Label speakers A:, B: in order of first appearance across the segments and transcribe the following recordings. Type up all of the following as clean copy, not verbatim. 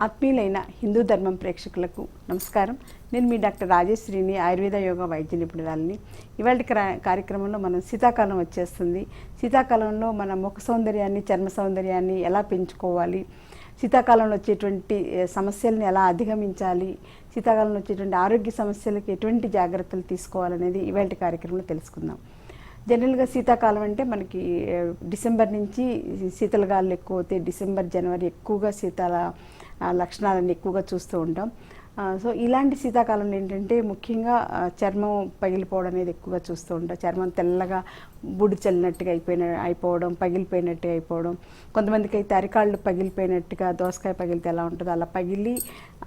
A: ఆత్మీయులైన హిందూ ధర్మం ప్రేక్షకులకు నమస్కారం. నేను మీ డాక్టర్ రాజేశ్వరిని, ఆయుర్వేద యోగా వైద్య నిపుణురాలిని. ఇవాళ కార్యక్రమంలో మనం శీతాకాలం వచ్చేస్తుంది. శీతాకాలంలో మన ముఖ సౌందర్యాన్ని, చర్మ సౌందర్యాన్ని ఎలా పెంచుకోవాలి, శీతాకాలంలో వచ్చేటువంటి సమస్యల్ని ఎలా అధిగమించాలి, శీతాకాలంలో వచ్చేటువంటి ఆరోగ్య సమస్యలకు ఎటువంటి జాగ్రత్తలు తీసుకోవాలనేది ఇవాళ కార్యక్రమంలో తెలుసుకుందాం. జనరల్గా శీతాకాలం అంటే మనకి డిసెంబర్ నుంచి శీతలగాలు ఎక్కువ అవుతాయి. డిసెంబర్, జనవరి ఎక్కువగా శీతల లక్షణాలను ఎక్కువగా చూస్తూ ఉంటాం. సో ఇలాంటి శీతాకాలంలో ఏంటంటే ముఖ్యంగా చర్మం పగిలిపోవడం అనేది ఎక్కువగా చూస్తూ ఉంటాం. చర్మం తెల్లగా బుడి చల్లినట్టుగా అయిపోవడం, పగిలిపోయినట్టుగా అయిపోవడం. కొంతమందికి అయితే అరికాళ్ళు పగిలిపోయినట్టుగా, దోసకాయ పగిలితే ఎలా ఉంటుందో అలా పగిలి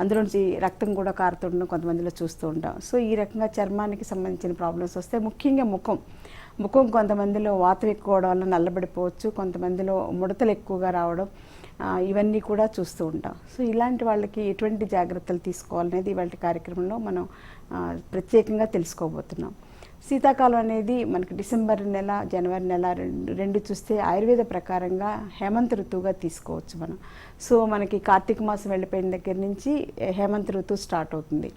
A: అందులోంచి రక్తం కూడా కారుతుండడం కొంతమందిలో చూస్తూ ఉంటాం. సో ఈ రకంగా చర్మానికి సంబంధించిన ప్రాబ్లమ్స్ వస్తే ముఖ్యంగా ముఖం కొంతమందిలో వాతం ఎక్కువ అవడం వల్ల నల్లబడిపోవచ్చు, కొంతమందిలో ముడతలు ఎక్కువగా రావడం, ఇవన్నీ కూడా చూస్తూ ఉంటాం. సో ఇలాంటి వాళ్ళకి ఎటువంటి జాగ్రత్తలు తీసుకోవాలనేది ఇవాళ కార్యక్రమంలో మనం ప్రత్యేకంగా తెలుసుకోబోతున్నాం. శీతాకాలం అనేది మనకి డిసెంబర్ నెల, జనవరి నెల రెండు చూస్తే ఆయుర్వేద ప్రకారంగా హేమంత ఋతువుగా తీసుకోవచ్చు మనం. సో మనకి కార్తీక మాసం వెళ్ళిపోయిన దగ్గర నుంచి హేమంత ఋతువు స్టార్ట్ అవుతుంది.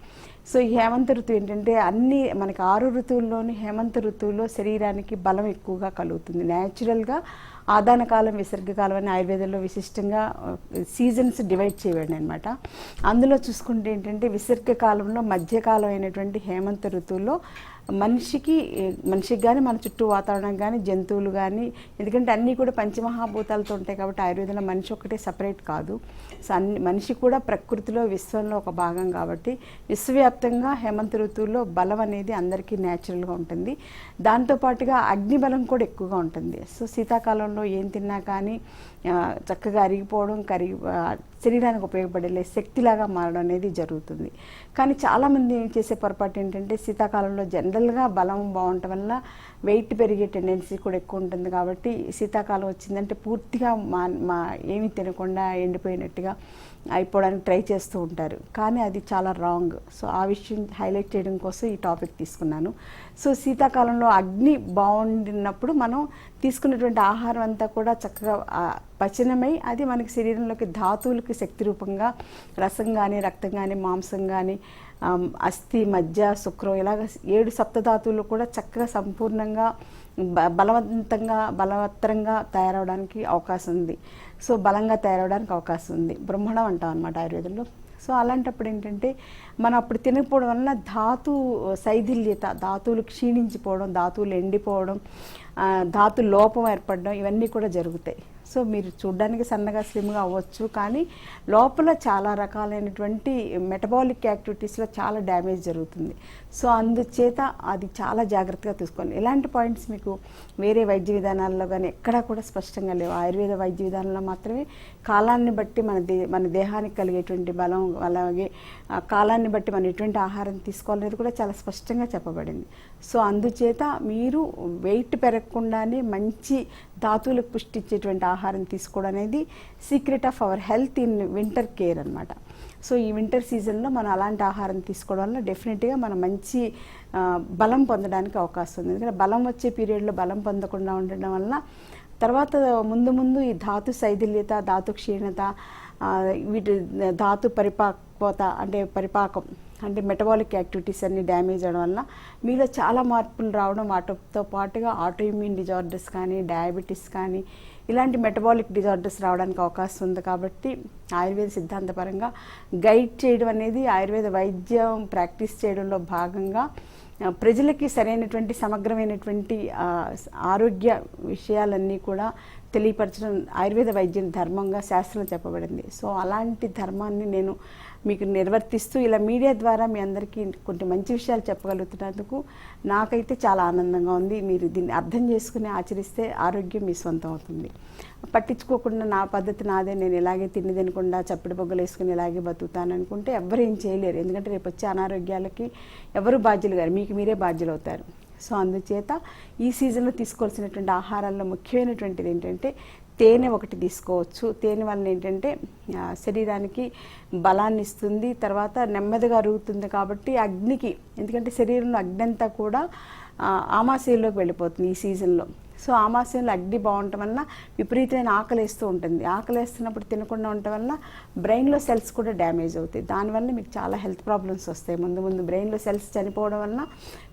A: సో ఈ హేమంత ఋతువు ఏంటంటే మనకి 6 ఋతువుల్లోని హేమంత ఋతువులో శరీరానికి బలం ఎక్కువగా కలుగుతుంది. న్యాచురల్గా ఆదానకాలం, విసర్గకాలం అని ఆయుర్వేదంలో విశిష్టంగా సీజన్స్ డివైడ్ చేయబడి అనమాట. అందులో చూసుకుంటే ఏంటంటే విసర్గకాలంలో మధ్యకాలం అయినటువంటి హేమంత ఋతువులో మనిషికి కానీ మన చుట్టూ వాతావరణం కానీ జంతువులు కానీ, ఎందుకంటే అన్నీ కూడా పంచమహాభూతాలతో ఉంటాయి కాబట్టి ఆయుర్వేదంలో మనిషి ఒక్కటే సపరేట్ కాదు. సో మనిషి కూడా ప్రకృతిలో, విశ్వంలో ఒక భాగం కాబట్టి విశ్వవ్యాప్తంగా హేమంత ఋతువులో బలం అనేది అందరికీ న్యాచురల్గా ఉంటుంది. దాంతోపాటుగా అగ్ని బలం కూడా ఎక్కువగా ఉంటుంది. సో శీతాకాలంలో ఏం తిన్నా కానీ చక్కగా అరిగిపోవడం, శరీరానికి ఉపయోగపడే శక్తిలాగా మారడం అనేది జరుగుతుంది. కానీ చాలామంది చేసే పొరపాటు ఏంటంటే శీతాకాలంలో జనరల్గా బలం బాగుండటం వల్ల వెయిట్ పెరిగే టెండెన్సీ కూడా ఎక్కువ ఉంటుంది. కాబట్టి శీతాకాలం వచ్చిందంటే పూర్తిగా ఏమీ తినకుండా ఎండిపోయినట్టుగా అయిపోవడానికి ట్రై చేస్తూ ఉంటారు. కానీ అది చాలా రాంగ్. సో ఆ విషయం హైలైట్ చేయడం కోసం ఈ టాపిక్ తీసుకున్నాను. సో శీతాకాలంలో అగ్ని బాగుండినప్పుడు మనం తీసుకున్నటువంటి ఆహారం అంతా కూడా చక్కగా పచనమై అది మనకి శరీరంలోకి ధాతువులకి శక్తి రూపంగా రసం కానీ, రక్తం కానీ, మాంసం కానీ, అస్థి, మజ్జ, శుక్రం ఇలాగ 7 సప్తధాతువులు కూడా చక్కగా సంపూర్ణంగా బలవత్తరంగా తయారవడానికి అవకాశం ఉంది. సో బలంగా తయారవడానికి అవకాశం ఉంది. బ్రహ్మణం అంటాం అన్నమాట ఆయుర్వేదంలో. సో అలాంటప్పుడు ఏంటంటే మనం అప్పుడు తినకపోవడం వలన ధాతు శైథిల్యత, ధాతువులు క్షీణించిపోవడం, ధాతువులు ఎండిపోవడం, ధాతు లోపం ఏర్పడడం ఇవన్నీ కూడా జరుగుతాయి. సో మీరు చూడ్డానికి సన్నగా స్లిమ్గా అవ్వచ్చు, కానీ లోపల చాలా రకాలైనటువంటి మెటబాలిక్ యాక్టివిటీస్లో చాలా డ్యామేజ్ జరుగుతుంది. సో అందుచేత అది చాలా జాగ్రత్తగా తీసుకోండి. ఇలాంటి పాయింట్స్ మీకు వేరే వైద్య విధానాల్లో కానీ ఎక్కడా కూడా స్పష్టంగా లేవు. ఆయుర్వేద వైద్య విధానంలో మాత్రమే కాలాన్ని బట్టి మన దేహానికి కలిగేటువంటి బలం, అలాగే కాలాన్ని బట్టి మనం ఎటువంటి ఆహారం తీసుకోవాలనేది కూడా చాలా స్పష్టంగా చెప్పబడింది. సో అందుచేత మీరు వెయిట్ పెరగకుండానే మంచి ధాతువులకు పుష్టి ఇచ్చేటువంటి ఆహారం తీసుకోవడం అనేది secret of our health in winter care అనమాట. సో ఈ వింటర్ సీజన్లో మనం అలాంటి ఆహారం తీసుకోవడం వల్ల డెఫినెట్గా మనం మంచి బలం పొందడానికి అవకాశం ఉంది. ఎందుకంటే బలం వచ్చే పీరియడ్లో బలం పొందకుండా ఉండడం వల్ల తర్వాత ముందు ఈ ధాతు శైథిల్యత, ధాతు క్షీణత, వీటి ధాతు పరిపాకం అంటే మెటబాలిక్ యాక్టివిటీస్ అన్ని డ్యామేజ్ అవడం వల్ల మీలో చాలా మార్పులు రావడం, వాటితో పాటుగా ఆటోఇమ్యూన్ డిజార్డర్స్ కానీ, డయాబెటీస్ కానీ ఇలాంటి మెటబాలిక్ డిజార్డర్స్ రావడానికి అవకాశం ఉంది. కాబట్టి ఆయుర్వేద సిద్ధాంతపరంగా గైడ్ చేయడం అనేది ఆయుర్వేద వైద్యం ప్రాక్టీస్ చేయడంలో భాగంగా ప్రజలకి సరైనటువంటి సమగ్రమైనటువంటి ఆరోగ్య విషయాలన్నీ కూడా తెలియపరచడం ఆయుర్వేద వైద్యం ధర్మంగా శాస్త్రంలో చెప్పబడింది. సో అలాంటి ధర్మాన్ని నేను మీకు నిర్వర్తిస్తూ ఇలా మీడియా ద్వారా మీ అందరికీ కొన్ని మంచి విషయాలు చెప్పగలుగుతున్నందుకు నాకైతే చాలా ఆనందంగా ఉంది. మీరు దీన్ని అర్థం చేసుకుని ఆచరిస్తే ఆరోగ్యం మీ సొంతం అవుతుంది. పట్టించుకోకుండా నా పద్ధతి నాదే, నేను ఇలాగే తిండి తినకుండా చప్పిడి బొగ్గలు వేసుకుని ఇలాగే బతుకుతాను అనుకుంటే ఎవరు ఏం చేయలేరు. ఎందుకంటే రేపు వచ్చే అనారోగ్యాలకి ఎవరు బాధ్యులు గారు, మీకు మీరే బాధ్యులు అవుతారు. సో అందుచేత ఈ సీజన్లో తీసుకోవాల్సినటువంటి ఆహారాల్లో ముఖ్యమైనటువంటిది ఏంటంటే తేనె ఒకటి తీసుకోవచ్చు. తేనె వలన ఏంటంటే శరీరానికి బలాన్ని ఇస్తుంది, తర్వాత నెమ్మదిగా అరుగుతుంది. కాబట్టి అగ్నికి, ఎందుకంటే శరీరంలో అగ్ని అంతా కూడా ఆమాశయంలోకి వెళ్ళిపోతుంది ఈ సీజన్లో. సో ఆమాశయంలో అగ్ని బాగుండటం వల్ల విపరీతమైన ఆకలేస్తూ ఉంటుంది. ఆకలేస్తున్నప్పుడు తినకుండా ఉండటం వల్ల బ్రెయిన్లో సెల్స్ కూడా డ్యామేజ్ అవుతాయి. దానివల్ల మీకు చాలా హెల్త్ ప్రాబ్లమ్స్ వస్తాయి. ముందు బ్రెయిన్లో సెల్స్ చనిపోవడం వల్ల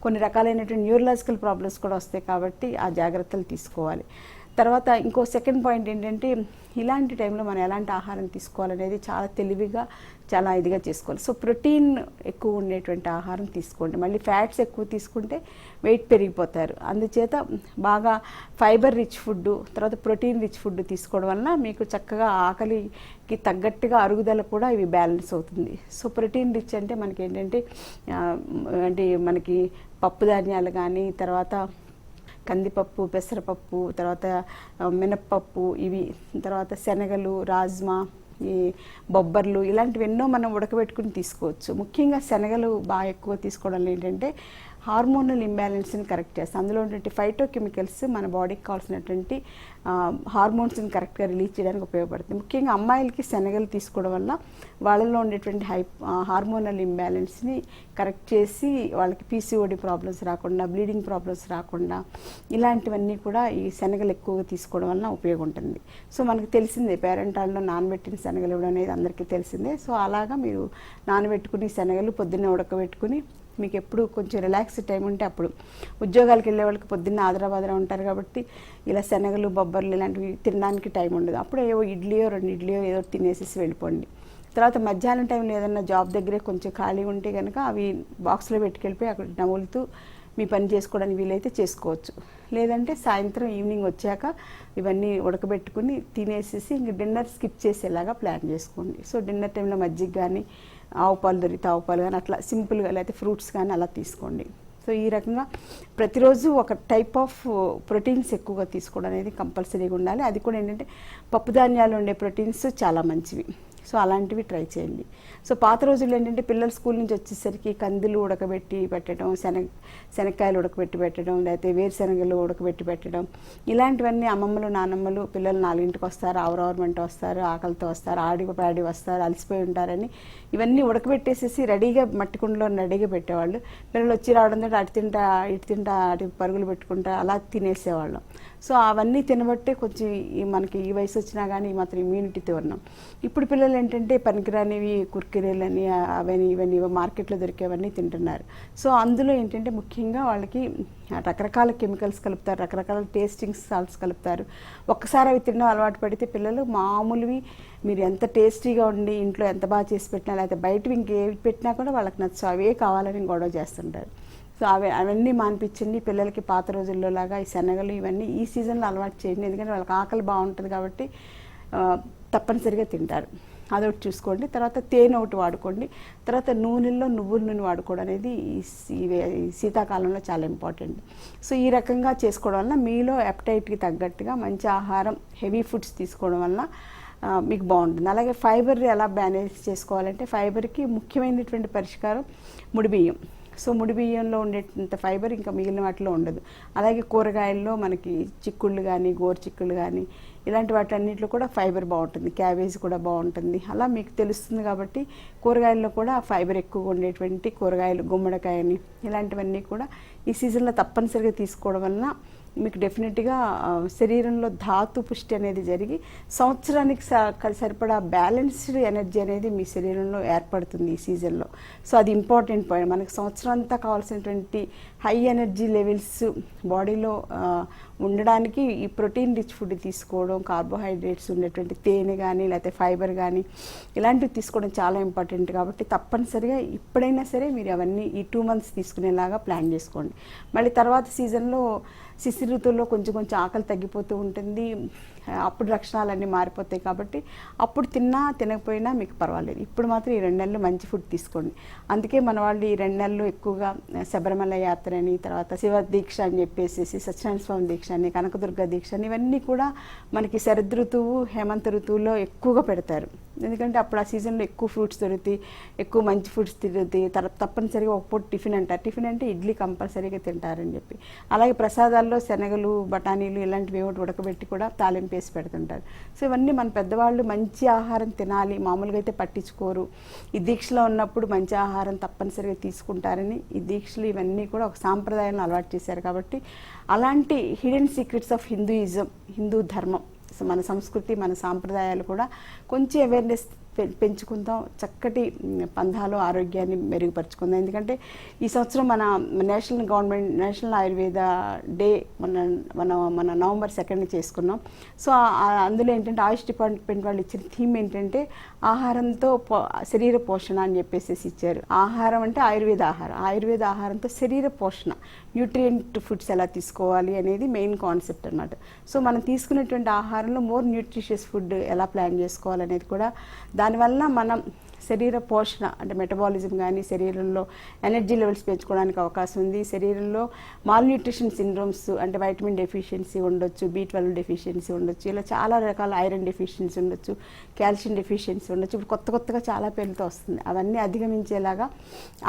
A: కొన్ని రకాలైనటువంటి న్యూరలాజికల్ ప్రాబ్లమ్స్ కూడా వస్తాయి. కాబట్టి ఆ జాగ్రత్తలు తీసుకోవాలి. తర్వాత ఇంకో సెకండ్ పాయింట్ ఏంటంటే, ఇలాంటి టైంలో మనం ఎలాంటి ఆహారం తీసుకోవాలనేది చాలా తెలివిగా చాలా ఇదిగా చేసుకోవాలి. సో ప్రోటీన్ ఎక్కువ ఉండేటువంటి ఆహారం తీసుకోండి. మళ్ళీ ఫ్యాట్స్ ఎక్కువ తీసుకుంటే వెయిట్ పెరిగిపోతారు. అందుచేత బాగా ఫైబర్ రిచ్ ఫుడ్, తర్వాత ప్రోటీన్ రిచ్ ఫుడ్ తీసుకోవడం వలన మీకు చక్కగా ఆకలికి తగ్గట్టుగా అరుగుదల కూడా ఇవి బ్యాలెన్స్ అవుతుంది. సో ప్రోటీన్ రిచ్ అంటే మనకి ఏంటంటే మనకి పప్పు ధాన్యాలు కానీ, తర్వాత కందిపప్పు, పెసరపప్పు, తర్వాత మినప్పప్పు, ఇవి తర్వాత శనగలు, రాజ్మా, ఈ బొబ్బర్లు, ఇలాంటివి ఎన్నో మనం ఉడకబెట్టుకుని తీసుకోవచ్చు. ముఖ్యంగా శనగలు బాగా ఎక్కువ తీసుకోవడం ఏంటంటే హార్మోనల్ ఇంబ్యాలెన్స్ని కరెక్ట్ చేస్తాయి. అందులో ఉన్నటువంటి ఫైటోకెమికల్స్ మన బాడీకి కావాల్సినటువంటి హార్మోన్స్ని కరెక్ట్గా రిలీజ్ చేయడానికి ఉపయోగపడుతుంది. ముఖ్యంగా అమ్మాయిలకి శనగలు తీసుకోవడం వల్ల వాళ్ళలో ఉండేటువంటి హార్మోనల్ ఇంబ్యాలెన్స్ని కరెక్ట్ చేసి వాళ్ళకి పీసీఓడి ప్రాబ్లమ్స్ రాకుండా, బ్లీడింగ్ ప్రాబ్లమ్స్ రాకుండా, ఇలాంటివన్నీ కూడా ఈ శనగలు ఎక్కువగా తీసుకోవడం వల్ల ఉపయోగం ఉంటుంది. సో మనకు తెలిసిందే పేరెంటాల్లో నానబెట్టిన శనగలు ఇవ్వడం అనేది అందరికీ తెలిసిందే. సో అలాగా మీరు నానబెట్టుకుని శనగలు పొద్దున్నే ఉడకబెట్టుకుని, మీకు ఎప్పుడు కొంచెం రిలాక్స్ టైం ఉంటే అప్పుడు, ఉద్యోగాలకు వెళ్ళే వాళ్ళకి పొద్దున్న ఆదరాబాదరా ఉంటారు కాబట్టి ఇలా శనగలు, బొబ్బర్లు ఇలాంటివి తినడానికి టైం ఉండదు. అప్పుడు ఏవో ఇడ్లీయో 2 ఇడ్లీయో ఏదో తినేసేసి వెళ్ళిపోండి. తర్వాత మధ్యాహ్నం టైంలో ఏదన్నా జాబ్ దగ్గరే కొంచెం ఖాళీ ఉంటే కనుక అవి బాక్స్లో పెట్టుకెళ్ళిపోయి అక్కడ నవ్వులుతూ మీ పని చేసుకోవడానికి వీలైతే చేసుకోవచ్చు. లేదంటే సాయంత్రం ఈవినింగ్ వచ్చాక ఇవన్నీ ఉడకబెట్టుకుని తినేసేసి ఇంక డిన్నర్ స్కిప్ చేసేలాగా ప్లాన్ చేసుకోండి. సో డిన్నర్ టైంలో మజ్జిగ కానీ, ఆవు పాలు దొరికితే ఆవు పాలు కానీ, అట్లా సింపుల్గా, లేకపోతే ఫ్రూట్స్ కానీ అలా తీసుకోండి. సో ఈ రకంగా ప్రతిరోజు ఒక టైప్ ఆఫ్ ప్రోటీన్స్ ఎక్కువగా తీసుకోవడం అనేది కంపల్సరీగా ఉండాలి. అది కూడా ఏంటంటే పప్పు ధాన్యాలు ఉండే ప్రోటీన్స్ చాలా మంచివి. సో అలాంటివి ట్రై చేయండి. సో పాత రోజుల్లో ఏంటంటే పిల్లలు స్కూల్ నుంచి వచ్చేసరికి కందులు ఉడకబెట్టి పెట్టడం, శనక్కాయలు ఉడకబెట్టి పెట్టడం, లేకపోతే వేరుశనగలు ఉడకబెట్టి పెట్టడం, ఇలాంటివన్నీ అమ్మమ్మలు, నానమ్మలు పిల్లలు 4ంటికి వస్తారు, ఆవరవరమంట వస్తారు, ఆకలితో వస్తారు, పాడి వస్తారు, అలసిపోయి ఉంటారని ఇవన్నీ ఉడకబెట్టేసేసి రెడీగా మట్టి కుండలో రెడీగా పెట్టేవాళ్ళు. పిల్లలు వచ్చి రావడంతో అటు తింటా అటు పరుగులు పెట్టుకుంటా అలా తినేసేవాళ్ళం. సో అవన్నీ తినబట్టే కొంచెం మనకి ఈ వయసు వచ్చినా కానీ మాత్రం ఇమ్యూనిటీతో ఉన్నాం. ఇప్పుడు పిల్లలు ఏంటంటే పనికిరానివి కుర్కిరేలని అవన్నీ ఇవన్నీ మార్కెట్లో దొరికేవన్నీ తింటున్నారు. సో అందులో ఏంటంటే ముఖ్యంగా వాళ్ళకి రకరకాల కెమికల్స్ కలుపుతారు, రకరకాల టేస్టింగ్ సాల్ట్స్ కలుపుతారు. ఒక్కసారి అవి తినడం అలవాటు పడితే పిల్లలు మామూలువి మీరు ఎంత టేస్టీగా ఉండి ఇంట్లో ఎంత బాగా చేసి పెట్టినా, లేకపోతే బయటవి ఇంకేవి పెట్టినా కూడా వాళ్ళకి నచ్చవు, అవే కావాలని గొడవ చేస్తుంటారు. సో అవన్నీ మానిపించండి. పిల్లలకి పాత రోజుల్లో లాగా ఈ శనగలు ఇవన్నీ ఈ సీజన్లో అలవాటు చేయండి. ఎందుకంటే వాళ్ళకి ఆకలి బాగుంటుంది కాబట్టి తప్పనిసరిగా తింటారు. అదొకటి చూసుకోండి. తర్వాత తేనె ఒకటి వాడుకోండి. తర్వాత నూనెల్లో నువ్వుల నూనె వాడుకోవడం అనేది ఈ శీతాకాలంలో చాలా ఇంపార్టెంట్. సో ఈ రకంగా చేసుకోవడం వల్ల మీలో అపెటైట్కి తగ్గట్టుగా మంచి ఆహారం, హెవీ ఫుడ్స్ తీసుకోవడం వల్ల మీకు బాగుంటుంది. అలాగే ఫైబర్ ఎలా మేనేజ్ చేసుకోవాలంటే ఫైబర్కి ముఖ్యమైనటువంటి పరిష్కారం ముడిబియ్యం. సో ముడి బియ్యంలో ఉండేంత ఫైబర్ ఇంకా మిగిలిన వాటిలో ఉండదు. అలాగే కూరగాయల్లో మనకి చిక్కుళ్ళు కానీ, గోరు చిక్కుళ్ళు కానీ, ఇలాంటి వాటన్నిటిలో కూడా ఫైబర్ బాగుంటుంది. క్యాబేజ్ కూడా బాగుంటుంది. అలా మీకు తెలుస్తుంది కాబట్టి కూరగాయల్లో కూడా ఫైబర్ ఎక్కువగా ఉండేటువంటి కూరగాయలు, గుమ్మడికాయని, ఇలాంటివన్నీ కూడా ఈ సీజన్లో తప్పనిసరిగా తీసుకోవడం వలన మీకు డెఫినెట్గా శరీరంలో ధాతు పుష్టి అనేది జరిగి సంవత్సరానికి సరిపడా బ్యాలెన్స్డ్ ఎనర్జీ అనేది మీ శరీరంలో ఏర్పడుతుంది ఈ సీజన్లో. సో అది ఇంపార్టెంట్ పాయింట్. మనకి సంవత్సరం అంతా కావాల్సినటువంటి హై ఎనర్జీ లెవెల్స్ బాడీలో ఉండడానికి ఈ ప్రోటీన్ రిచ్ ఫుడ్ తీసుకోవడం, కార్బోహైడ్రేట్స్ ఉండేటువంటి తేనె కానీ, లేకపోతే ఫైబర్ కానీ, ఇలాంటివి తీసుకోవడం చాలా ఇంపార్టెంట్. కాబట్టి తప్పనిసరిగా ఇప్పుడైనా సరే మీరు అవన్నీ ఈ 2 months తీసుకునేలాగా ప్లాన్ చేసుకోండి. మళ్ళీ తర్వాత సీజన్లో శిశిర ఋతువులో కొంచెం ఆకలి తగ్గిపోతూ ఉంటుంది. అప్పుడు లక్షణాలన్నీ మారిపోతాయి. కాబట్టి అప్పుడు తినకపోయినా మీకు పర్వాలేదు. ఇప్పుడు మాత్రం ఈ 2 నెలలు మంచి ఫుడ్ తీసుకోండి. అందుకే మన వాళ్ళు ఈ 2 నెలలు ఎక్కువగా శబరిమల యాత్ర అని, తర్వాత శివ దీక్ష అని చెప్పేసి, సత్యనారాయణ స్వామి దీక్ష అని, కనకదుర్గ దీక్ష అని, ఇవన్నీ కూడా మనకి శరద్ ఋతువు, హేమంత ఋతువులో ఎక్కువగా పెడతారు. ఎందుకంటే అప్పుడు ఆ సీజన్లో ఎక్కువ ఫ్రూట్స్ దొరుకుతాయి, ఎక్కువ మంచి ఫుడ్స్ తిరుగుతాయి. తర్వాత తప్పనిసరిగా ఒక పూట టిఫిన్ అంటారు, టిఫిన్ అంటే ఇడ్లీ కంపల్సరీగా తింటారని చెప్పి. అలాగే ప్రసాదాల్లో శనగలు, బఠానీలు ఇలాంటివి ఏమిటి ఉడకబెట్టి కూడా తాలింపు వేసి పెడుతుంటారు. సో ఇవన్నీ మన పెద్దవాళ్ళు మంచి ఆహారం తినాలి, మామూలుగా అయితే పట్టించుకోరు. ఈ దీక్షలో ఉన్నప్పుడు మంచి ఆహారం తప్పనిసరిగా తీసుకుంటారని ఈ దీక్షలు ఇవన్నీ కూడా ఒక సాంప్రదాయాలను అలవాటు చేశారు. కాబట్టి అలాంటి hidden secrets of Hinduism, Hindu ధర్మం, మన సంస్కృతి, మన సాంప్రదాయాలు కూడా కొంచెం అవేర్నెస్ పెంచుకుందాం, చక్కటి పంధాలో ఆరోగ్యాన్ని మెరుగుపరుచుకుందాం. ఎందుకంటే ఈ సంవత్సరం మన నేషనల్ ఆయుర్వేద డే మన నవంబర్ 2 చేసుకున్నాం. సో అందులో ఏంటంటే ఆయుష్ డిపార్ట్మెంట్ వాళ్ళు ఇచ్చిన థీమ్ ఏంటంటే ఆహారంతో శరీర పోషణ అని చెప్పేసి ఇచ్చారు. ఆహారం అంటే ఆయుర్వేద ఆహారంతో శరీర పోషణ, న్యూట్రియంట్ ఫుడ్స్ ఎలా తీసుకోవాలి అనేది మెయిన్ కాన్సెప్ట్ అన్నమాట. సో మనం తీసుకునేటువంటి ఆహారంలో మోర్ న్యూట్రిషియస్ ఫుడ్ ఎలా ప్లాన్ చేసుకోవాలనేది కూడా, దానివల్ల మనం శరీర పోషణ అంటే మెటబాలిజం కానీ, శరీరంలో ఎనర్జీ లెవెల్స్ పెంచుకోవడానికి అవకాశం ఉంది. శరీరంలో మాల్ న్యూట్రిషన్ సిండ్రోమ్స్ అంటే వైటమిన్ డెఫిషియన్సీ ఉండొచ్చు, B12 డెఫిషియన్సీ ఉండొచ్చు, ఇలా చాలా రకాల ఐరన్ డెఫిషియన్సీ ఉండొచ్చు, కాల్షియం డెఫిషియన్సీ ఉండొచ్చు. ఇప్పుడు కొత్తగా చాలా పేర్లతో వస్తుంది. అవన్నీ అధిగమించేలాగా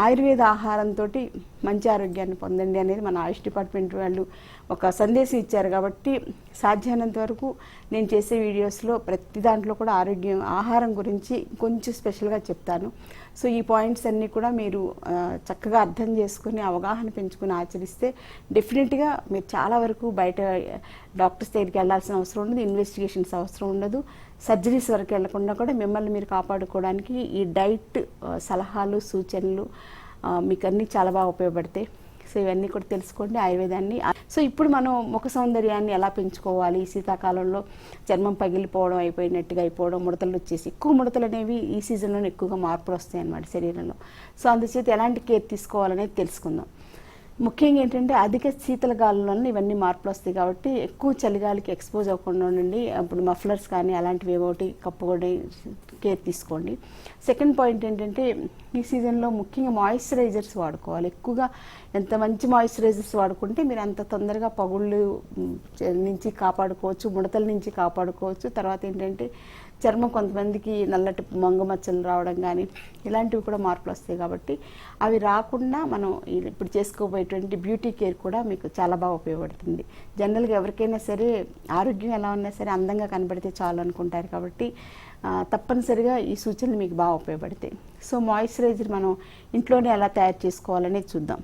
A: ఆయుర్వేద ఆహారంతో మంచి ఆరోగ్యాన్ని పొందండి అనేది మన ఆయుష్ డిపార్ట్మెంట్ వాళ్ళు ఒక సందేశం ఇచ్చారు. కాబట్టి సాధ్యమైనంత వరకు నేను చేసే వీడియోస్లో ప్రతి దాంట్లో కూడా ఆహారం గురించి కొంచెం స్పెషల్గా చెప్తాను. సో ఈ పాయింట్స్ అన్నీ కూడా మీరు చక్కగా అర్థం చేసుకుని అవగాహన పెంచుకుని ఆచరిస్తే డెఫినెట్గా మీరు చాలా వరకు బయట డాక్టర్స్ దగ్గరికి వెళ్ళాల్సిన అవసరం ఉండదు, ఇన్వెస్టిగేషన్స్ అవసరం ఉండదు, సర్జరీస్ వరకు వెళ్లకుండా కూడా మిమ్మల్ని మీరు కాపాడుకోవడానికి ఈ డైట్ సలహాలు, సూచనలు మీకు అన్నీ చాలా బాగా ఉపయోగపడతాయి. సో ఇవన్నీ కూడా తెలుసుకోండి ఆయుర్వేదాన్ని. సో ఇప్పుడు మనం ముఖ సౌందర్యాన్ని ఎలా పెంచుకోవాలి? శీతాకాలంలో చర్మం పగిలిపోవడం, అయిపోవడం, ముడతలు వచ్చేసి ఎక్కువ ముడతలు అనేవి ఈ సీజన్లో ఎక్కువగా మార్పులు వస్తాయి అన్నమాట శరీరంలో. సో అందుచేత ఎలాంటి కేర్ తీసుకోవాలనేది తెలుసుకుందాం. ముఖ్యంగా ఏంటంటే అధిక శీతల గాలులలో ఇవన్నీ మార్పులు వస్తాయి. కాబట్టి ఎక్కువ చలిగాలికి ఎక్స్పోజ్ అవ్వకుండా ఉండండి. అప్పుడు మఫ్లర్స్ కానీ అలాంటివి ఏవోటి కప్పుకొని కేర్ తీసుకోండి. సెకండ్ పాయింట్ ఏంటంటే ఈ సీజన్లో ముఖ్యంగా మాయిశ్చరైజర్స్ వాడుకోవాలి. ఎక్కువగా ఎంత మంచి మాయిశ్చరైజర్స్ వాడుకుంటే మీరు అంత తొందరగా పగుళ్ళు నుంచి కాపాడుకోవచ్చు, ముడతల నుంచి కాపాడుకోవచ్చు. తర్వాత ఏంటంటే చర్మం కొంతమందికి నల్లటి మంగుమచ్చలు రావడం కానీ ఇలాంటివి కూడా మార్పులు వస్తాయి. కాబట్టి అవి రాకుండా మనం ఇప్పుడు చేసుకోబోయేటువంటి బ్యూటీ కేర్ కూడా మీకు చాలా బాగా ఉపయోగపడుతుంది. జనరల్గా ఎవరికైనా సరే ఆరోగ్యం ఎలా ఉన్నా సరే అందంగా కనబడితే చాలు అనుకుంటారు. కాబట్టి తప్పనిసరిగా ఈ సూచనలు మీకు బాగా ఉపయోగపడతాయి. సో మాయిశ్చరైజర్ మనం ఇంట్లోనే ఎలా తయారు చేసుకోవాలనేది చూద్దాం.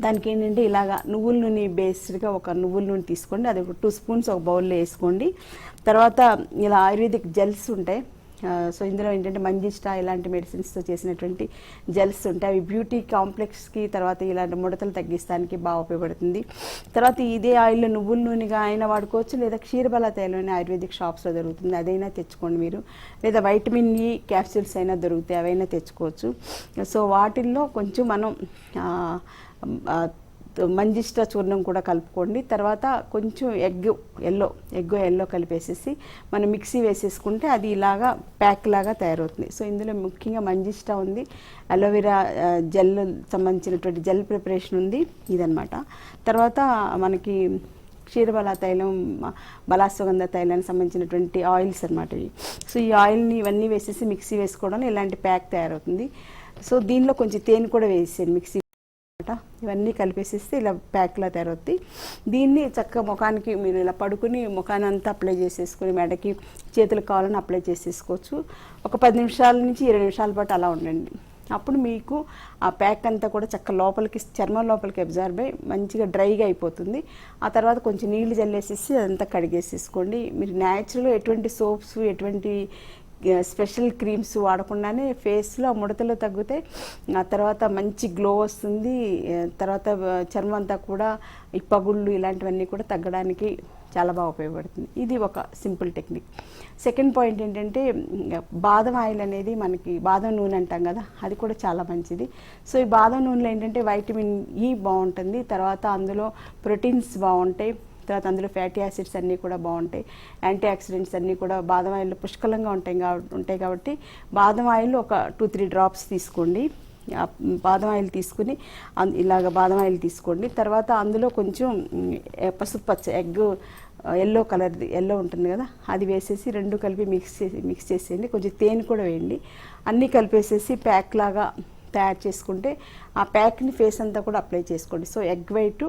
A: దానికి ఏంటంటే ఇలాగా నువ్వుల నూనె బేస్డ్గా ఒక నువ్వుల నూనె తీసుకోండి, అది ఒక 2 స్పూన్స్ ఒక బౌల్లో వేసుకోండి. తర్వాత ఇలా ఆయుర్వేదిక్ జెల్స్ ఉంటాయి. సో ఇందులో ఏంటంటే మంజిష్టా ఇలాంటి మెడిసిన్స్తో చేసినటువంటి జెల్స్ ఉంటాయి. అవి బ్యూటీ కాంప్లెక్స్కి, తర్వాత ఇలాంటి ముడతలు తగ్గిస్తానికి బాగా ఉపయోగపడుతుంది. తర్వాత ఇదే ఆయిల్లో నువ్వుల నూనెగా అయినా వాడుకోవచ్చు, లేదా క్షీరబల తైలం ఆయుర్వేదిక్ షాప్స్లో దొరుకుతుంది, అదైనా తెచ్చుకోండి మీరు. లేదా వైటమిన్ E క్యాప్సూల్స్ అయినా దొరుకుతాయి, అవైనా తెచ్చుకోవచ్చు. సో వాటిల్లో కొంచెం మనం మంజిష్టా చూర్ణం కూడా కలుపుకోండి. తర్వాత కొంచెం ఎల్లో కలిపేసేసి మనం మిక్సీ వేసేసుకుంటే అది ఇలాగా ప్యాక్ లాగా తయారవుతుంది. సో ఇందులో ముఖ్యంగా మంజిష్టా ఉంది, అలోవెరా జెల్ సంబంధించినటువంటి జెల్ ప్రిపరేషన్ ఉంది, ఇదనమాట. తర్వాత మనకి క్షీరబల తైలం, బలాసుగంధ తైలానికి సంబంధించినటువంటి ఆయిల్స్ అనమాట ఇవి. సో ఈ ఆయిల్ని ఇవన్నీ వేసేసి మిక్సీ వేసుకోవడం ఇలాంటి ప్యాక్ తయారవుతుంది. సో దీనిలో కొంచెం తేనె కూడా వేసేయండి మిక్సీ. ఇవన్నీ కలిపేసిస్తే ఇలా ప్యాక్లా తయారవుతుంది. దీన్ని చక్కగా ముఖానికి మీరు ఇలా పడుకుని ముఖాన్ని అంతా అప్లై చేసేసుకుని, మెడకి చేతులకు కావాలని అప్లై చేసేసుకోవచ్చు. ఒక 10 నిమిషాల నుంచి 20 నిమిషాల పాటు అలా ఉండండి. అప్పుడు మీకు ఆ ప్యాక్ అంతా కూడా చక్క చర్మం లోపలికి అబ్జర్వ్ అయ్యి మంచిగా డ్రైగా అయిపోతుంది. ఆ తర్వాత కొంచెం నీళ్లు జల్లేసేసి అదంతా కడిగేసేసుకోండి. మీరు న్యాచురల్గా ఎటువంటి సోప్స్, ఎటువంటి స్పెషల్ క్రీమ్స్ వాడకుండానే ఫేస్లో ముడతలు తగ్గుతాయి. ఆ తర్వాత మంచి గ్లో వస్తుంది. తర్వాత చర్మం అంతా కూడా ఈ పగుళ్ళు ఇలాంటివన్నీ కూడా తగ్గడానికి చాలా బాగా ఉపయోగపడుతుంది. ఇది ఒక సింపుల్ టెక్నిక్. సెకండ్ పాయింట్ ఏంటంటే బాదం ఆయిల్ అనేది మనకి బాదం నూనె అంటాం కదా, అది కూడా చాలా మంచిది. సో ఈ బాదం నూనెలో ఏంటంటే వైటమిన్ E బాగుంటుంది. తర్వాత అందులో ప్రోటీన్స్ బాగుంటాయి. తర్వాత అందులో ఫ్యాటీ యాసిడ్స్ అన్నీ కూడా బాగుంటాయి. యాంటీ ఆక్సిడెంట్స్ అన్నీ కూడా బాదం ఆయిల్లో పుష్కలంగా ఉంటాయి. కాబట్టి బాదం ఆయిల్ ఒక 2-3 డ్రాప్స్ తీసుకోండి. బాదం ఆయిల్ తీసుకుని బాదం ఆయిల్ తీసుకోండి. తర్వాత అందులో కొంచెం పసుపు పచ్చ ఎల్లో కలర్ది ఎల్లో ఉంటుంది కదా, అది వేసేసి రెండు కలిపి మిక్స్ చేసేయండి. కొంచెం తేనె కూడా వేయండి. అన్నీ కలిపేసేసి ప్యాక్ లాగా తయారు చేసుకుంటే ఆ ప్యాక్ని ఫేస్ అంతా కూడా అప్లై చేసుకోండి. సో ఎగ్ వైట్,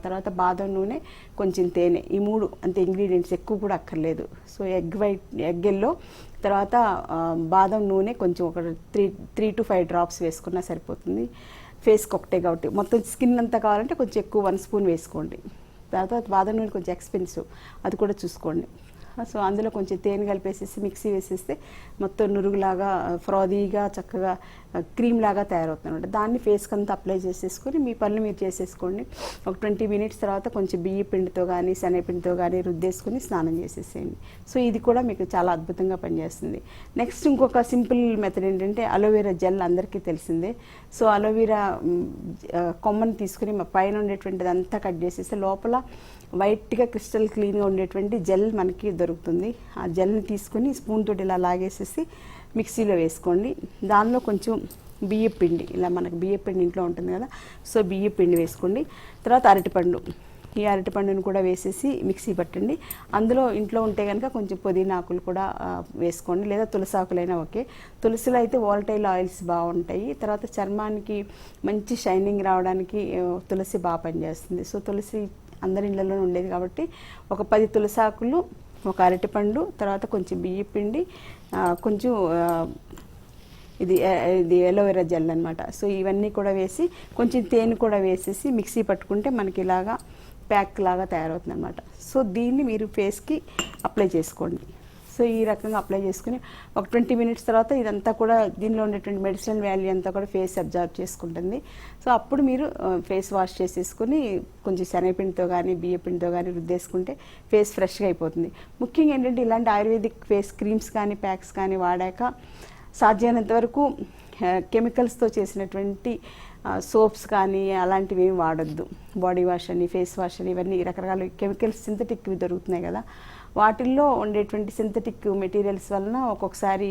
A: తర్వాత బాదం నూనె, కొంచెం తేనె, ఈ 3 అంతే ఇంగ్రీడియంట్స్, ఎక్కువ కూడా అక్కర్లేదు. So egg white, egg yellow, తర్వాత బాదం నూనె కొంచెం ఒక 3 to 5 డ్రాప్స్ వేసుకున్నా సరిపోతుంది. ఫేస్కి ఒకటే కాబట్టి, మొత్తం స్కిన్ అంతా కావాలంటే కొంచెం ఎక్కువ 1 స్పూన్ వేసుకోండి. తర్వాత బాదం నూనె కొంచెం ఎక్స్పెన్సివ్, అది కూడా చూసుకోండి. సో అందులో కొంచెం తేనె కలిపేసేసి మిక్సీ వేసేస్తే మొత్తం నురుగులాగా ఫ్రాదీగా చక్కగా క్రీమ్ లాగా తయారవుతుంది. దాన్ని ఫేస్కి అంతా అప్లై చేసేసుకొని మీ పనులు మీరు చేసేసుకోండి. ఒక 20 మినిట్స్ తర్వాత కొంచెం బియ్య పిండితో కానీ శనగపిండితో కానీ రుద్దేసుకొని స్నానం చేసేసేయండి. సో ఇది కూడా మీకు చాలా అద్భుతంగా పనిచేస్తుంది. నెక్స్ట్ ఇంకొక సింపుల్ మెథడ్ ఏంటంటే అలోవెరా జెల్, అందరికీ తెలిసిందే. సో అలోవెరా కొమ్మని తీసుకుని పైన ఉండేటువంటిది అంతా కట్ చేసేసి లోపల వైట్గా క్రిస్టల్ క్లీన్గా ఉండేటువంటి జెల్ మనకి దొరుకుతుంది. ఆ జెల్ని తీసుకుని స్పూన్ తోటి ఇలా లాగేసేసి మిక్సీలో వేసుకోండి. దానిలో కొంచెం బియ్యపిండి, ఇలా మనకు బియ్యపిండి ఇంట్లో ఉంటుంది కదా, సో బియ్యపిండి వేసుకోండి. తర్వాత అరటిపండు, ఈ అరటిపండును కూడా వేసేసి మిక్సీ పట్టండి. అందులో ఇంట్లో ఉంటే కనుక కొంచెం పుదీనా ఆకులు కూడా వేసుకోండి, లేదా తులసి ఆకులైనా ఓకే. తులసిలో అయితే వాలటైల్ ఆయిల్స్ బాగుంటాయి. తర్వాత చర్మానికి మంచి షైనింగ్ రావడానికి తులసి బాగా పనిచేస్తుంది. సో తులసి అందరి ఇళ్లలో ఉండేది కాబట్టి ఒక 10 తులసాకులు, ఒక అరటిపండు, తర్వాత కొంచెం బియ్యపిండి, కొంచెం ఇది ఎలోవెరా జెల్ అనమాట. సో ఇవన్నీ కూడా వేసి కొంచెం తేనె కూడా వేసేసి మిక్సీ పట్టుకుంటే మనకి ఇలాగా ప్యాక్ లాగా తయారవుతుంది అనమాట. సో దీన్ని మీరు ఫేస్కి అప్లై చేసుకోండి. సో ఈ రకంగా అప్లై చేసుకుని ఒక 20 మినిట్స్ తర్వాత ఇదంతా కూడా దీనిలో ఉండేటువంటి మెడిసినల్ వాల్యూ అంతా కూడా ఫేస్ అబ్జర్వ్ చేసుకుంటుంది. సో అప్పుడు మీరు ఫేస్ వాష్ చేసేసుకుని కొంచెం శనగపిండితో కానీ బియ్యపిండితో కానీ రుద్దేసుకుంటే ఫేస్ ఫ్రెష్గా అయిపోతుంది. ముఖ్యంగా ఏంటంటే ఇలాంటి ఆయుర్వేదిక్ ఫేస్ క్రీమ్స్ కానీ ప్యాక్స్ కానీ వాడాక సాధ్యమైనంత వరకు కెమికల్స్తో చేసినటువంటి సోప్స్ కానీ అలాంటివి ఏమి వాడొద్దు. బాడీ వాష్ అని, ఫేస్ వాష్ అని, ఇవన్నీ రకరకాల కెమికల్స్ సింథటిక్వి దొరుకుతున్నాయి కదా, వాటిల్లో ఉండేటువంటి సింథటిక్ మెటీరియల్స్ వలన ఒక్కొక్కసారి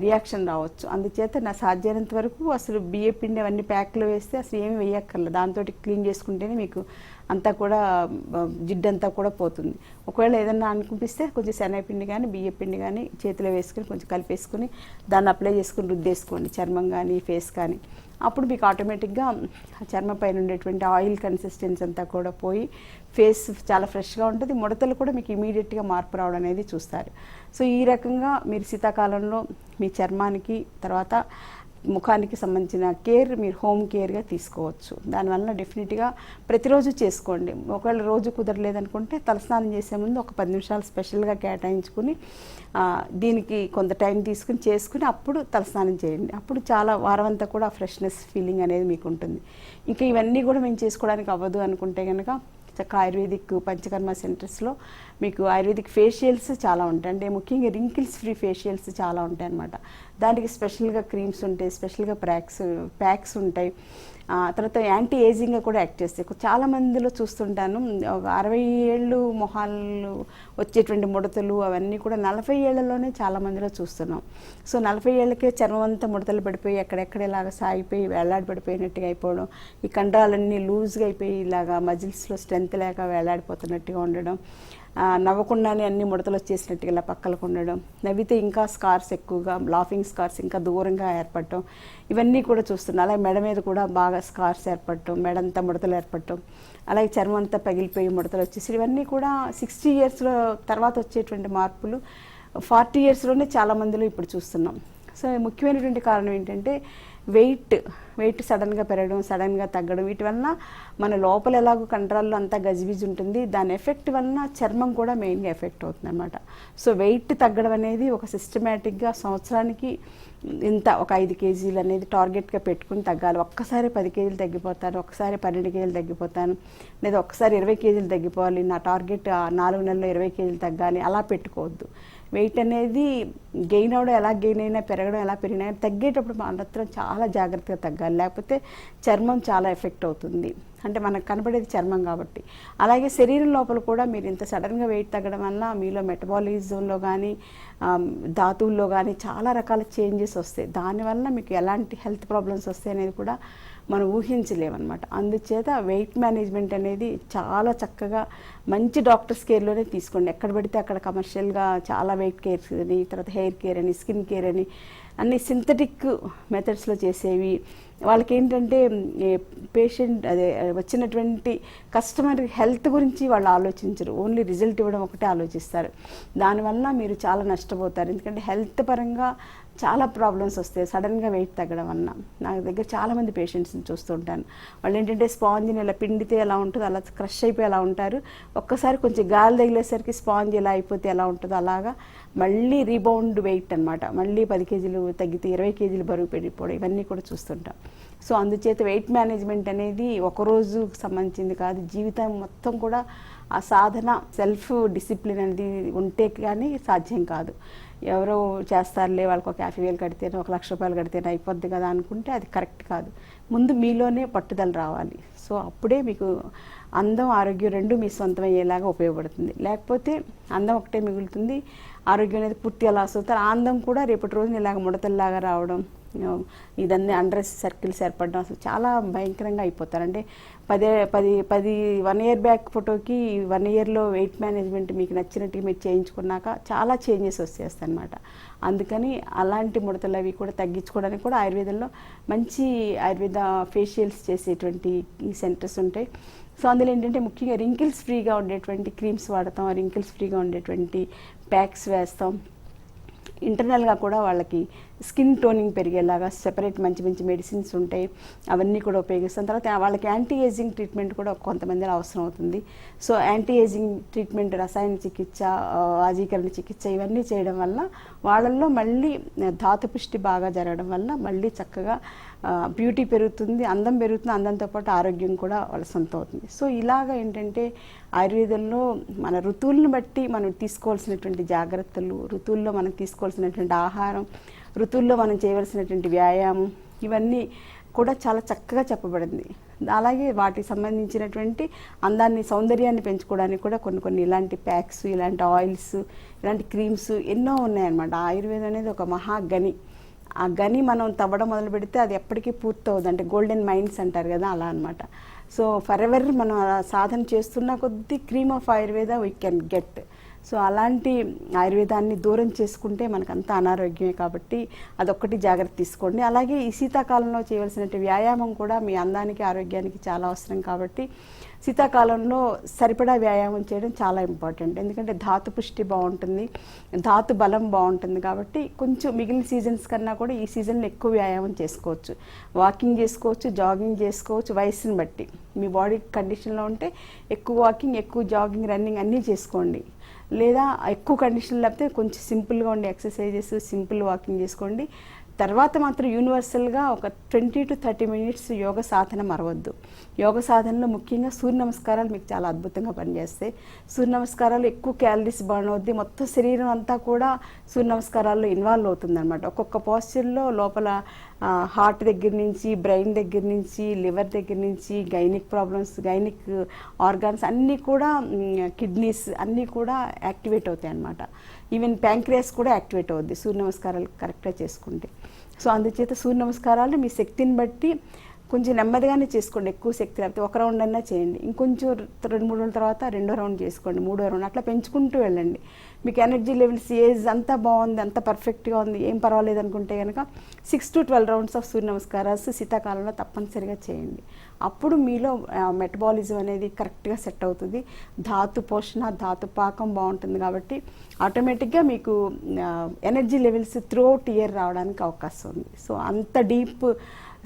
A: రియాక్షన్ రావచ్చు. అందుచేత నా సాధ్యమైనంత వరకు అసలు బియ్య పిండి అవన్నీ ప్యాక్లో వేస్తే అసలు ఏమి వేయక్కర్లేదు, దాంతో క్లీన్ చేసుకుంటేనే మీకు అంతా కూడా జిడ్డంతా కూడా పోతుంది. ఒకవేళ ఏదన్నా అనిపిస్తే కొంచెం శనగపిండి కానీ బియ్య పిండి కానీ చేతిలో వేసుకుని కొంచెం కలిపేసుకుని దాన్ని అప్లై చేసుకుని రుద్దేసుకోండి, చర్మం కానీ ఫేస్ కానీ. అప్పుడు మీకు ఆటోమేటిక్గా చర్మం పైన ఉండేటువంటి ఆయిల్ కన్సిస్టెన్సీ అంతా కూడా పోయి ఫేస్ చాలా ఫ్రెష్గా ఉంటుంది. ముడతలు కూడా మీకు ఇమీడియట్గా మార్పు రావడం అనేది చూస్తారు. సో ఈ రకంగా మీరు శీతాకాలంలో మీ చర్మానికి తర్వాత ముఖానికి సంబంధించిన కేర్ మీరు హోమ్ కేర్గా తీసుకోవచ్చు. దానివల్ల డెఫినెట్గా ప్రతిరోజు చేసుకోండి. ఒకవేళ రోజు కుదరలేదనుకుంటే తలస్నానం చేసే ముందు ఒక 10 నిమిషాలు స్పెషల్గా కేటాయించుకుని దీనికి కొంత టైం తీసుకుని చేసుకుని అప్పుడు తలస్నానం చేయండి. అప్పుడు చాలా వారమంతా కూడా ఫ్రెష్నెస్ ఫీలింగ్ అనేది మీకు ఉంటుంది. ఇంకా ఇవన్నీ కూడా మేము చేసుకోవడానికి అవ్వదు అనుకుంటే కనుక చక్క ఆయుర్వేదిక్ పంచకర్మ సెంటర్స్లో మీకు ఆయుర్వేదిక్ ఫేషియల్స్ చాలా ఉంటాయి. అంటే ముఖ్యంగా రింకిల్స్ ఫ్రీ ఫేషియల్స్ చాలా ఉంటాయి అన్నమాట. దానికి స్పెషల్గా క్రీమ్స్ ఉంటాయి, స్పెషల్గా ప్యాక్స్ ఉంటాయి. తర్వాత యాంటీ ఏజింగ్గా కూడా యాక్ట్ చేస్తాయి. చాలా మందిలో చూస్తుంటాను ఒక 60 ఏళ్ళు మొహాలు వచ్చేటువంటి ముడతలు అవన్నీ కూడా 40 ఏళ్లలోనే చాలా మందిలో చూస్తున్నాం. సో 40 ఏళ్ళకే చర్మం అంతా ముడతలు పడిపోయి ఎక్కడెక్కడ ఇలాగ సాగిపోయి వేలాడి పడిపోయినట్టుగా అయిపోవడం, ఈ కండరాలన్నీ లూజ్గా అయిపోయి ఇలాగా మజిల్స్లో స్ట్రెంత్ లేక వేలాడిపోతున్నట్టుగా ఉండడం, నవ్వకుండానే అన్ని ముడతలు వచ్చేసినట్టుగా ఇలా పక్కలకు ఉండడం, నవ్వితే ఇంకా స్కార్స్ ఎక్కువగా, లాఫింగ్ స్కార్స్ ఇంకా దూరంగా ఏర్పడటం, ఇవన్నీ కూడా చూస్తున్నాం. అలాగే మెడ మీద కూడా బాగా స్కార్స్ ఏర్పడటం, మెడంతా ముడతలు ఏర్పడటం, అలాగే చర్మం అంతా పగిలిపోయి ముడతలు వచ్చేసి, ఇవన్నీ కూడా 60 ఇయర్స్లో తర్వాత వచ్చేటువంటి మార్పులు 40 ఇయర్స్లోనే చాలా మందిలో ఇప్పుడు చూస్తున్నాం. సో ముఖ్యమైనటువంటి కారణం ఏంటంటే వెయిట్ సడన్గా పెరగడం, సడన్గా తగ్గడం, వీటి వలన మన లోపల ఎలాగో కండరాల్లో అంతా గజిబిజి ఉంటుంది. దాని ఎఫెక్ట్ వలన చర్మం కూడా మెయిన్గా ఎఫెక్ట్ అవుతుంది అన్నమాట. సో వెయిట్ తగ్గడం అనేది ఒక సిస్టమేటిక్గా సంవత్సరానికి ఇంత ఒక 5 కేజీలు అనేది టార్గెట్గా పెట్టుకుని తగ్గాలి. ఒక్కసారి 10 కేజీలు తగ్గిపోతాను, ఒక్కసారి 12 కేజీలు తగ్గిపోతాను, లేదా ఒక్కసారి 20 కేజీలు తగ్గిపోవాలి, నా టార్గెట్ 4 నెలల్లో 20 కేజీలు తగ్గాలి, అలా పెట్టుకోవద్దు. వెయిట్ అనేది గెయిన్ అవడం ఎలా గెయిన్ అయినా, పెరగడం ఎలా పెరిగినా, తగ్గేటప్పుడు మాత్రం చాలా జాగ్రత్తగా తగ్గాలి, లేకపోతే చర్మం చాలా ఎఫెక్ట్ అవుతుంది. అంటే మనకు కనబడేది చర్మం కాబట్టి. అలాగే శరీరం లోపల కూడా మీరు ఇంత సడన్గా వెయిట్ తగ్గడం వల్ల మీలో మెటబాలిజంలో కానీ ధాతువుల్లో కానీ చాలా రకాల చేంజెస్ వస్తాయి. దానివల్ల మీకు ఎలాంటి హెల్త్ ప్రాబ్లమ్స్ వస్తాయి అనేది కూడా మనం ఊహించలేమన్నమాట. అందుచేత వెయిట్ మేనేజ్మెంట్ అనేది చాలా చక్కగా మంచి డాక్టర్స్ కేర్లోనే తీసుకోండి. ఎక్కడ పడితే అక్కడ కమర్షియల్గా చాలా వెయిట్ కేర్స్ అని, తర్వాత హెయిర్ కేర్ అని, స్కిన్ కేర్ అని అన్ని సింథటిక్ మెథడ్స్లో చేసేవి. వాళ్ళకి ఏంటంటే పేషెంట్ అదే వచ్చినటువంటి కస్టమర్ హెల్త్ గురించి వాళ్ళు ఆలోచించరు, ఓన్లీ రిజల్ట్ ఇవ్వడం ఒకటే ఆలోచిస్తారు. దానివల్ల మీరు చాలా నష్టపోతారు. ఎందుకంటే హెల్త్ పరంగా చాలా ప్రాబ్లమ్స్ వస్తాయి సడన్గా వెయిట్ తగ్గడం వల్ల. నా దగ్గర చాలామంది పేషెంట్స్ని చూస్తుంటాను. వాళ్ళు ఏంటంటే స్పాంజ్ని ఇలా పిండితే ఎలా ఉంటుందో అలా క్రష్ అయిపోయి ఎలా ఉంటారు, ఒక్కసారి కొంచెం గాలి తగిలేసరికి స్పాంజ్ ఎలా అయిపోతే ఎలా ఉంటుందో అలాగా మళ్ళీ రీబౌండ్ వెయిట్ అనమాట. మళ్ళీ 10 కేజీలు తగ్గితే 20 కేజీలు బరువు పెరిగిపోవడం ఇవన్నీ కూడా చూస్తుంటాం. సో అందుచేత వెయిట్ మేనేజ్మెంట్ అనేది ఒకరోజు సంబంధించింది కాదు, జీవితం మొత్తం కూడా ఆ సాధన సెల్ఫ్ డిసిప్లిన్ అనేది ఉంటే కానీ సాధ్యం కాదు. ఎవరో చేస్తారులే, వాళ్ళకి ఒక 50,000 కడితేనే, 1,00,000 రూపాయలు కడితేనే అయిపోద్ది కదా అనుకుంటే అది కరెక్ట్ కాదు. ముందు మీలోనే పట్టుదల రావాలి. సో అప్పుడే మీకు అందం ఆరోగ్యం రెండు మీ సొంతమయ్యేలాగా ఉపయోగపడుతుంది. లేకపోతే అందం ఒకటే మిగులుతుంది, ఆరోగ్యం అనేది పూర్తిగా లాస్ అవుతారు. అందం కూడా రేపటి రోజున ఇలాగ ముడతల్లాగా రావడం, ఇదన్నీ అండర్ సర్కిల్స్ ఏర్పడడం అసలు చాలా భయంకరంగా అయిపోతారు. అంటే 1 ఇయర్ బ్యాక్ ఫోటోకి 1 ఇయర్లో వెయిట్ మేనేజ్మెంట్ మీకు నచ్చినట్టు మీరు చేయించుకున్నాక చాలా చేంజెస్ వచ్చేస్తాయి అన్నమాట. అందుకని అలాంటి ముడతలు అవి కూడా తగ్గించుకోవడానికి కూడా ఆయుర్వేదంలో మంచి ఆయుర్వేద ఫేషియల్స్ చేసేటువంటి ఈ సెంటర్స్ ఉంటాయి. సో అందులో ఏంటంటే ముఖ్యంగా రింకిల్స్ ఫ్రీగా ఉండేటువంటి క్రీమ్స్ వాడతాం, రింకిల్స్ ఫ్రీగా ఉండేటువంటి ప్యాక్స్ వేస్తాం. ఇంటర్నల్గా కూడా వాళ్ళకి స్కిన్ టోనింగ్ పెరిగేలాగా సెపరేట్ మంచి మంచి మెడిసిన్స్ ఉంటాయి, అవన్నీ కూడా ఉపయోగిస్తాం. తర్వాత వాళ్ళకి యాంటీ ఏజింగ్ ట్రీట్మెంట్ కూడా కొంతమందిలో అవసరం అవుతుంది. సో యాంటీ ఏజింగ్ ట్రీట్మెంట్, రసాయన చికిత్స, ఆజీకరణ చికిత్స ఇవన్నీ చేయడం వల్ల వాళ్ళల్లో మళ్ళీ ధాతుపుష్టి బాగా జరగడం వల్ల మళ్ళీ చక్కగా బ్యూటీ పెరుగుతుంది, అందం పెరుగుతుంది, అందంతో పాటు ఆరోగ్యం కూడా వాళ్ళ సొంతం అవుతుంది. సో ఇలాగ ఏంటంటే ఆయుర్వేదంలో మన ఋతువులను బట్టి మనం తీసుకోవాల్సినటువంటి జాగ్రత్తలు, ఋతువుల్లో మనం తీసుకోవాల్సినటువంటి ఆహారం, ఋతువుల్లో మనం చేయవలసినటువంటి వ్యాయామం ఇవన్నీ కూడా చాలా చక్కగా చెప్పబడింది. అలాగే వాటికి సంబంధించినటువంటి అందాన్ని, సౌందర్యాన్ని పెంచుకోవడానికి కూడా కొన్ని ఇలాంటి ప్యాక్స్, ఇలాంటి ఆయిల్స్, ఇలాంటి క్రీమ్స్ ఎన్నో ఉన్నాయన్నమాట. ఆయుర్వేదం అనేది ఒక మహాగని. ఆ గని మనం తవ్వడం మొదలు పెడితే అది ఎప్పటికీ పూర్తవుతుంది. అంటే గోల్డెన్ మైన్స్ అంటారు కదా, అలా అనమాట. సో ఫర్ ఎవర్ మనం సాధన చేస్తున్న కొద్దీ cream of Ayurveda we can get. So అలాంటి ఆయుర్వేదాన్ని దూరం చేసుకుంటే మనకంతా అనారోగ్యమే. కాబట్టి అదొక్కటి జాగ్రత్త తీసుకోండి. అలాగే ఈ శీతాకాలంలో చేయవలసినటువంటి వ్యాయామం కూడా మీ అందానికి, ఆరోగ్యానికి చాలా అవసరం. కాబట్టి శీతాకాలంలో సరిపడా వ్యాయామం చేయడం చాలా ఇంపార్టెంట్. ఎందుకంటే ధాతు పుష్టి బాగుంటుంది, ధాతు బలం బాగుంటుంది. కాబట్టి కొంచెం మిగిలిన సీజన్స్ కన్నా కూడా ఈ సీజన్లో ఎక్కువ వ్యాయామం చేసుకోవచ్చు. వాకింగ్ చేసుకోవచ్చు, జాగింగ్ చేసుకోవచ్చు, వయసుని బట్టి మీ బాడీ కండిషన్లో ఉంటే ఎక్కువ వాకింగ్, ఎక్కువ జాగింగ్, రన్నింగ్ అన్నీ చేసుకోండి. లేదా ఎక్కువ కండిషన్ లేకపోతే కొంచెం సింపుల్గా ఉండే ఎక్సర్సైజెస్, సింపుల్ వాకింగ్ చేసుకోండి. తర్వాత మాత్రం యూనివర్సల్గా ఒక 20 to 30 minutes యోగ సాధన మరవద్దు. యోగ సాధనలో ముఖ్యంగా సూర్య నమస్కారాలు మీకు చాలా అద్భుతంగా పనిచేస్తాయి. సూర్య నమస్కారాలు ఎక్కువ క్యాలరీస్ బర్న్ అవుద్ది, మొత్తం శరీరం అంతా కూడా సూర్య నమస్కారాల్లో ఇన్వాల్వ్ అవుతుందన్నమాట. ఒక్కొక్క పోస్చర్లో లోపల హార్ట్ దగ్గర నుంచి, బ్రెయిన్ దగ్గర నుంచి, లివర్ దగ్గర నుంచి, గైనిక్ ప్రాబ్లమ్స్, గైనిక్ ఆర్గాన్స్ అన్నీ కూడా, కిడ్నీస్ అన్నీ కూడా యాక్టివేట్ అవుతాయి అన్నమాట. ఈవెన్ ప్యాంక్రియాస్ కూడా యాక్టివేట్ అవుద్ది సూర్య నమస్కారాలు కరెక్ట్గా చేసుకుంటే. సో అందుచేత సూర్య నమస్కారాలు మీ శక్తిని బట్టి కొంచెం నెమ్మదిగానే చేసుకోండి. ఎక్కువ శక్తి లేకపోతే 1 రౌండ్ అన్నా చేయండి. ఇంకొంచెం 2-3 రోజుల తర్వాత 2వ రౌండ్ చేసుకోండి, 3వ రౌండ్ అట్లా పెంచుకుంటూ వెళ్ళండి. మీకు ఎనర్జీ లెవెల్స్, ఏజ్ అంతా బాగుంది, అంతా పర్ఫెక్ట్గా ఉంది, ఏం పర్వాలేదు అనుకుంటే కనుక 6 to 12 rounds ఆఫ్ సూర్య నమస్కారాలు శీతాకాలంలో తప్పనిసరిగా చేయండి. అప్పుడు మీలో మెటబాలిజం అనేది కరెక్ట్గా సెట్ అవుతుంది, ధాతు పోషణ, ధాతు పాకం బాగుంటుంది. కాబట్టి ఆటోమేటిక్గా మీకు ఎనర్జీ లెవెల్స్ త్రూఅవుట్ ఇయర్ రావడానికి అవకాశం ఉంది. సో అంత డీప్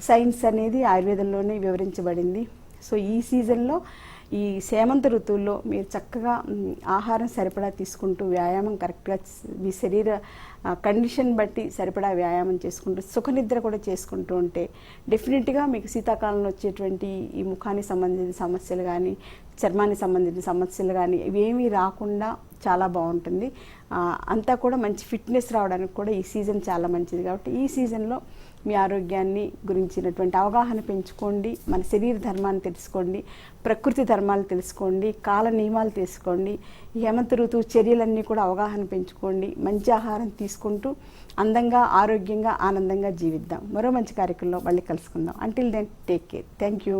A: సైన్స్ అనేది ఆయుర్వేదంలోనే వివరించబడింది. సో ఈ సీజన్లో, ఈ సేమంత ఋతువుల్లో మీరు చక్కగా ఆహారం సరిపడా తీసుకుంటూ, వ్యాయామం కరెక్ట్గా, మీ శరీర కండిషన్ బట్టి సరిపడా వ్యాయామం చేసుకుంటూ సుఖనిద్ర కూడా చేసుకుంటూ ఉంటే డెఫినెట్గా మీకు శీతాకాలంలో వచ్చేటువంటి ఈ ముఖానికి సంబంధించిన సమస్యలు కానీ చర్మానికి సంబంధించిన సమస్యలు కానీ ఇవేమీ రాకుండా చాలా బాగుంటుంది. అంతా కూడా మంచి ఫిట్నెస్ రావడానికి కూడా ఈ సీజన్ చాలా మంచిది. కాబట్టి ఈ సీజన్లో మీ ఆరోగ్యాన్ని గురించినటువంటి అవగాహన పెంచుకోండి, మన శరీర ధర్మాన్ని తెలుసుకోండి, ప్రకృతి ధర్మాలు తెలుసుకోండి, కాల నియమాలు తెలుసుకోండి, ఈ హేమంత ఋతువు చర్యలన్నీ కూడా అవగాహన పెంచుకోండి. మంచి ఆహారం తీసుకుంటూ అందంగా ఆరోగ్యంగా ఆనందంగా జీవిద్దాం. మరో మంచి కార్యక్రమంలో మళ్ళీ కలుసుకుందాం. Until then take care. Thank you.